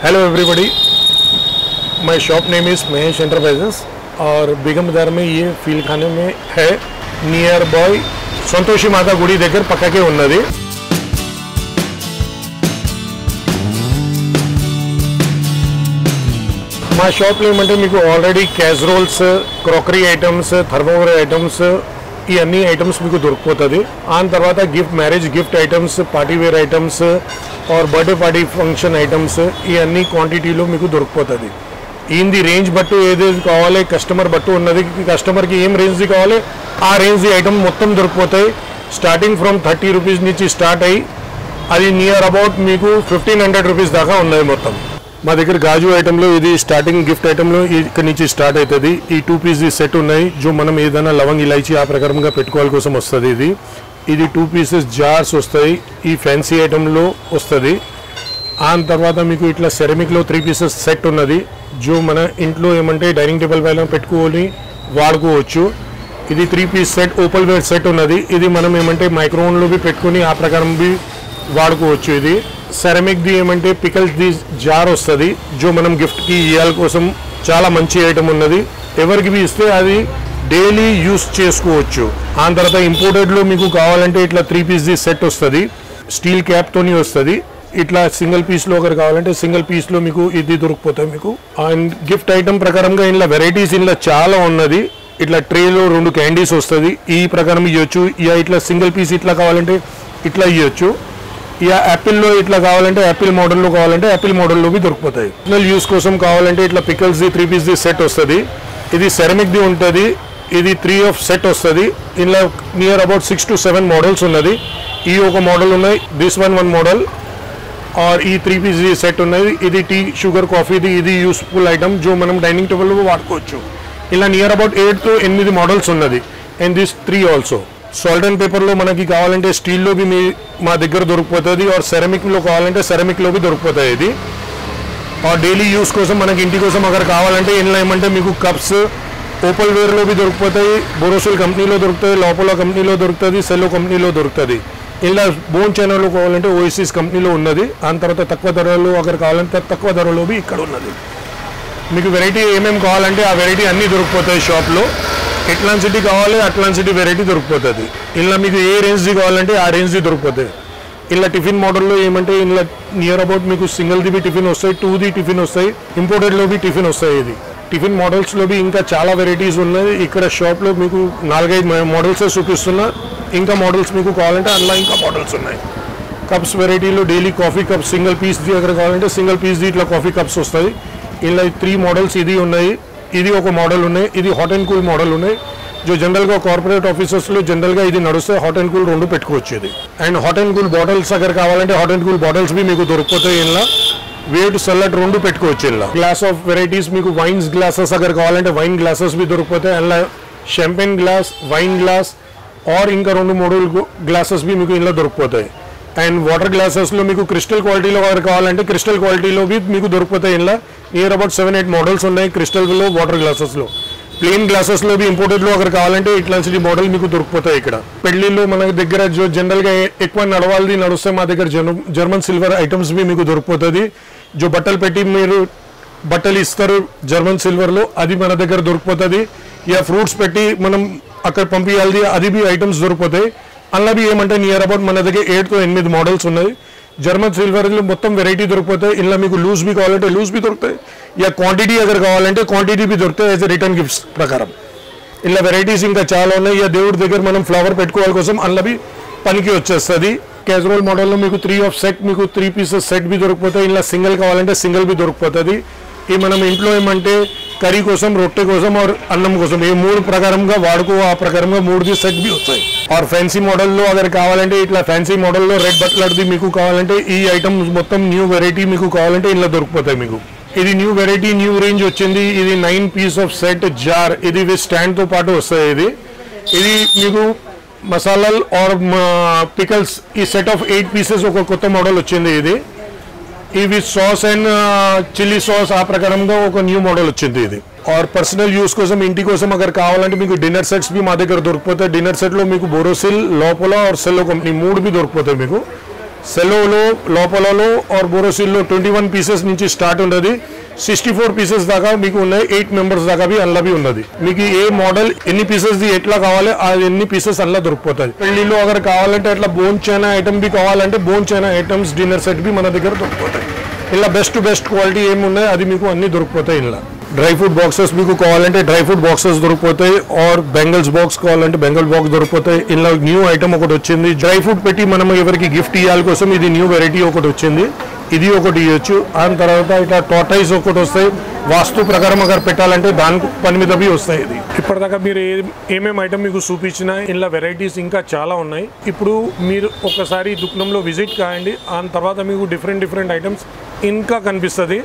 Hello everybody, my shop name is Mahesh enterprises और बेगम बाजार में ये फील खाने में है नियर बाय संतोषी माता गुड़ी దగ్గర పక్కకే ఉన్నది। మా షాప్లో ఏమంటే మీకు already casseroles, crockery items, thermoware items ఈ అన్ని ఐటమ్స్ మీకు దొరికిపోతుంది। ఆన్ తర్వాత gift marriage gift items, party wear items और बर्थडे पार्टी फंक्शन ఐటమ్స్ ఈ అన్ని క్వాంటిటీలో మీకు దొరికిపోతుంది। ఈంది రేంజ్ బట్టు ఏదేది కావాలి కస్టమర్ బట్టు ఉన్నది, కస్టమర్కి ఏం రేంజ్ది కావాలి ఆ రేంజ్ది ఐటమ్ మొత్తం దొరికిపోతాయి। స్టార్టింగ్ ఫ్రమ్ 30 రూపీస్ నుంచి స్టార్ట్ అయ్యి అది నియర్ అబౌట్ మీకు 1500 రూపీస్ దాకా ఉన్నాయి మొత్తం। మా దగ్గర గాజు ఐటెంలో ఇది స్టార్టింగ్ గిఫ్ట్ ఐటెంలో ఇక్కడ నుంచి స్టార్ట్ అవుతుంది। ఈ 2 పీస్ సెట్ ఉన్నాయి जो మనం ఏదైనా లవంగ్ ఇలాచి ఆ ప్రకారంగా పెట్టుకోవాలి కోసం వస్తుంది। ఇది 2 పీసెస్ జార్స్ వస్తాయి, ఈ ఫ్యాన్సీ ఐటెంలో వస్తుంది। ఆన్ తర్వాత మీకు ఇట్లా సెరమిక్లో 3 పీసెస్ సెట్ ఉన్నది जो మన ఇంట్లో ఏమంటే డైనింగ్ టేబుల్ పైన పెట్టుకొని వాడుకోవచ్చు। ఇది 3 piece set opal ware set ఉన్నది, ఇది మనం ఏమంటే మైక్రోవేవ్లో भी పెట్టుకొని ఆ ప్రకారం भी వాడుకోవచ్చు। ఇది సెరమిక్ ది ఏమంటే పికల్స్ ది జార్ వస్తుంది जो మనం గిఫ్ట్కి ఇవ్వాలి కోసం చాలా మంచి ఐటమ్ ఉన్నది। ఎవరికి भी ఇస్తే అది డైలీ యూస్ చేసుకోవచ్చు। ఆ తర్వాత ఇంపోర్టెడ్లో మీకు కావాలంటే ఇట్లా 3 పీస్ ది సెట్ వస్తుంది, స్టీల్ క్యాప్తోని వస్తుంది। ఇట్లా సింగిల్ పీస్లో ఒకరు కావాలంటే సింగిల్ పీస్లో మీకు ఇది దొరికిపోతాయి మీకు। అండ్ గిఫ్ట్ ఐటమ్ ప్రకారంగా ఇంట్లో వెరైటీస్ ఇంట్లో చాలా ఉన్నది। ఇట్లా ట్రేలో 2 క్యాండీస్ వస్తుంది, ఈ ప్రకారం ఇవ్వచ్చు। ఇక ఇట్లా సింగిల్ పీస్ ఇట్లా కావాలంటే ఇట్లా ఇవ్వచ్చు। ఇక యాపిల్లో ఇట్లా కావాలంటే యాపిల్ మోడల్లో కావాలంటే యాపిల్ మోడల్లో भी దొరికిపోతాయి। పర్సనల్ యూస్ కోసం కావాలంటే ఇట్లా పికల్స్ ది 3 పీస్ ది సెట్ వస్తుంది, ఇది సెరమిక్ ది ఉంటుంది। ఇది 3 ఆఫ్ సెట్ వస్తుంది, ఇందులో నియర్ అబౌట్ 6 to 7 మోడల్స్ ఉన్నది। ఈ ఒక మోడల్ ఉన్నాయి, దిస్ వన్ మోడల్ और ఈ 3 పీస్ సెట్ ఉన్నది। ఇది టీ షుగర్ కాఫీది ఇది యూస్ఫుల్ ఐటమ్ जो మనం డైనింగ్ టేబుల్లో వాడుకోవచ్చు। ఇలా నియర్ అబౌట్ 8 to 8 మోడల్స్ ఉన్నది। And this 3 also salt and పేపర్లో మనకి కావాలంటే స్టీల్లో भी మా దగ్గర దొరికిపోతుంది और సెరమిక్లో కావాలంటే సెరమిక్లో भी దొరికిపోతాయి ఇది। और డైలీ యూస్ కోసం మనకి ఇంటి కోసం అगर కావాలంటే ఇందులో ఏమంటే మీకు కప్స్ ఓపల్ వేర్లో भी దొరికిపోతాయి, బోరోసిల్ కంపెనీలో దొరుకుతుంది, లోపోలో కంపెనీలో దొరుకుతుంది, సెల్లో కంపెనీలో దొరుకుతుంది। ఇలా బోన్ చైనాలో కావాలంటే ఓఎస్సీస్ కంపెనీలో ఉన్నది। దాని తర్వాత తక్కువ ధరలో అక్కడ కావాలంటే తక్కువ ధరలో भी ఇక్కడ ఉన్నది। మీకు వెరైటీ ఏమేమి కావాలంటే ఆ వెరైటీ అన్నీ దొరికిపోతాయి షాప్లో। ఎట్లాంటి కావాలి అట్లాంటి వెరైటీ దొరికిపోతుంది। ఇలా మీకు ఏ రేంజ్ది కావాలంటే ఆ రేంజ్ది దొరికిపోతాయి। ఇలా టిఫిన్ మోడల్లో ఏమంటే ఇలా నియర్ అబౌట్ మీకు సింగిల్ది भी టిఫిన్ వస్తాయి, 2ది టిఫిన్ వస్తాయి, ఇంపోర్టెడ్లో भी టిఫిన్ వస్తాయి। ఇది టిఫిన్ మోడల్స్లో भी ఇంకా చాలా వెరైటీస్ ఉన్నాయి। ఇక్కడ షాప్లో మీకు 4-5 మోడల్స్ చూపిస్తున్నా, ఇంకా మోడల్స్ మీకు కావాలంటే అందులో ఇంకా మోడల్స్ ఉన్నాయి। కప్స్ వెరైటీలో డైలీ కాఫీ కప్ సింగిల్ పీస్ది అక్కడ కావాలంటే సింగిల్ పీస్ది ఇట్లా కాఫీ కప్స్ వస్తాయి। ఇలా 3 మోడల్స్ ఇది ఉన్నాయి, ఇది ఒక మోడల్ ఉన్నాయి, ఇది హాట్ అండ్ కూల్ మోడల్ ఉన్నాయి जो జనరల్గా కార్పొరేట్ ఆఫీసెస్లో జనరల్గా ఇది నడుస్తే హాట్ అండ్ కూల్ 2 పెట్టుకోవచ్చు ఇది। And hot and cool bottles అక్కడ కావాలంటే హాట్ అండ్ కూల్ బాటిల్స్ भी మీకు దొరికిపోతాయి। ఇలా वेट सलाड 2 పెట్టుకోవచ్చు। ఇలా గ్లాస్ ఆఫ్ వెరైటీస్ మీకు వైన్స్ గ్లాసెస్ అगर కావాలంటే వైన్ గ్లాసెస్ भी దొరికిపోతాయి। అలా షాంపెయిన్ గ్లాస్, వైన్ గ్లాస్ और ఇంకా 2 మోడల్ గ్లాసెస్ भी మీకు ఇలా దొరికిపోతాయి। అండ్ వాటర్ గ్లాసెస్లో మీకు క్రిస్టల్ క్వాలిటీలో అगर కావాలంటే క్రిస్టల్ క్వాలిటీలో भी మీకు దొరికిపోతాయి। ఇలా నియర్ అబౌట్ 7-8 మోడల్స్ ఉన్నాయి క్రిస్టల్లో వాటర్ గ్లాసెస్లో। ప్లెయిన్ గ్లాసెస్లో भी ఇంపోర్టెడ్లో అక్కడ కావాలంటే ఇట్లాంటి మోడల్ మీకు దొరికిపోతాయి। ఇక్కడ పెళ్లిలో మన దగ్గర జనరల్గా ఎక్కువ నడవాల్ది నడుస్తే మా దగ్గర జర్మన్ సిల్వర్ ఐటమ్స్ भी మీకు దొరికిపోతుంది। जो బట్టలు పెట్టి మీరు బట్టలు ఇస్తారు జర్మన్ సిల్వర్లో అది మన దగ్గర దొరికిపోతుంది। యా ఫ్రూట్స్ పెట్టి మనం అక్కడ పంపించాలి అది भी ఐటమ్స్ దొరికిపోతాయి। అందులో भी ఏమంటే నియర్ అబౌట్ మన దగ్గర 7 to 8 మోడల్స్ ఉన్నాయి। జర్మన్ సిల్వర్లో మొత్తం వెరైటీ దొరికిపోతాయి। ఇలా మీకు లూజ్ भी కావాలంటే లూజ్ भी దొరుకుతాయి, యా క్వాంటిటీ అगर కావాలంటే క్వాంటిటీ भी దొరుకుతాయి యాజ్ రిటర్న్ గిఫ్ట్స్ ప్రకారం। ఇలా వెరైటీస్ ఇంకా చాలా ఉన్నాయి। యా దేవుడి దగ్గర మనం ఫ్లవర్ పెట్టుకోవాలి కోసం అందులో भी పనికి వచ్చేస్తుంది। క్యాజువల్ మోడల్లో మీకు 3 ఆఫ్ సెట్ మీకు 3 పీసెస్ సెట్ भी దొరికిపోతాయి। ఇలా సింగిల్ కావాలంటే సింగిల్ भी దొరికిపోతుంది। ఈ మనం ఇంట్లో ఏమంటే కర్రీ కోసం, రొట్టె కోసం और అన్నం కోసం ఈ 3 ప్రకారంగా వాడుకో ఆ ప్రకారంగా 3ది సెట్ भी వస్తాయి। और ఫ్యాన్సీ మోడల్లో అगर కావాలంటే ఇట్లా ఫ్యాన్సీ మోడల్లో రెడ్ బట్లర్ది మీకు కావాలంటే ఈ ఐటమ్స్ మొత్తం న్యూ వెరైటీ మీకు కావాలంటే ఇలా దొరికిపోతాయి మీకు। ఇది న్యూ వెరైటీ న్యూ రేంజ్ వచ్చింది। ఇది 9 పీస్ ఆఫ్ సెట్ జార్, ఇది స్టాండ్తో పాటు వస్తాయి। ఇది మీకు మసాలాలు और పికల్స్ ఈ సెట్ ఆఫ్ 8 పీసెస్ ఒక కొత్త మోడల్ వచ్చింది। ఇది ఇవి సాస్ అండ్ చిల్లీ సాస్ ఆ ప్రకారంగా ఒక న్యూ మోడల్ వచ్చింది ఇది। और పర్సనల్ యూస్ కోసం ఇంటి కోసం అगर కావాలంటే మీకు డిన్నర్ సెట్స్ भी మా దగ్గర దొరికిపోతాయి। డిన్నర్ సెట్లో మీకు బోరోసిల్, లోపోలో और సెల్లో కంపెనీ 3 भी దొరికిపోతాయి మీకు। సెలోలో లోపలలో ఆర్ బోరోసిల్లో 21 పీసెస్ నుంచి స్టార్ట్ ఉన్నది 64 పీసెస్ దాకా మీకు ఉన్నాయి 8 మెంబర్స్ దాకా అందులో ఉన్నది మీకు ఏ మోడల్ ఎన్ని పీసెస్ ఎట్లా కావాలి ఆ ఎన్ని పీసెస్ అందులో దొరికిపోతుంది పెళ్లిలో అగర్ కావాలంటే అట్లా బోన్ చైనా ఐటమ్ బి కావాలంటే bone china items dinner set బి మన దగ్గర దొరికిపోతాయి ఇలా బెస్ట్ క్వాలిటీ ఏమి ఉన్నాయి అది మీకు అన్ని దొరికిపోతాయి ఇలా డ్రై ఫ్రూట్ బాక్సెస్ మీకు కావాలంటే డ్రై ఫ్రూట్ బాక్సెస్ దొరికిపోతాయి ఆర్ బెంగల్స్ బాక్స్ కావాలంటే బెంగల్ బాక్స్ దొరికిపోతాయి ఇలా న్యూ ఐటమ్ ఒకటి వచ్చింది డ్రై ఫ్రూట్ పెట్టి మనం ఎవరికి గిఫ్ట్ ఇవ్వాలి కోసం ఇది న్యూ వెరైటీ ఒకటి వచ్చింది ఇది ఒకటి ఇవ్వచ్చు దాని తర్వాత ఇట్లా టోటైస్ ఒకటి వస్తాయి వాస్తు ప్రకారం అగర్ పెట్టాలంటే దాని పని మీద బి వస్తాయి ఇది ఇప్పటిదాకా మీరు ఏమేమి ఐటమ్ మీకు చూపించినా ఇలా వెరైటీస్ ఇంకా చాలా ఉన్నాయి ఇప్పుడు మీరు ఒకసారి దుకాణంలో విజిట్ కాయండి దాని తర్వాత మీకు డిఫరెంట్ ఐటమ్స్ ఇంకా కనిపిస్తుంది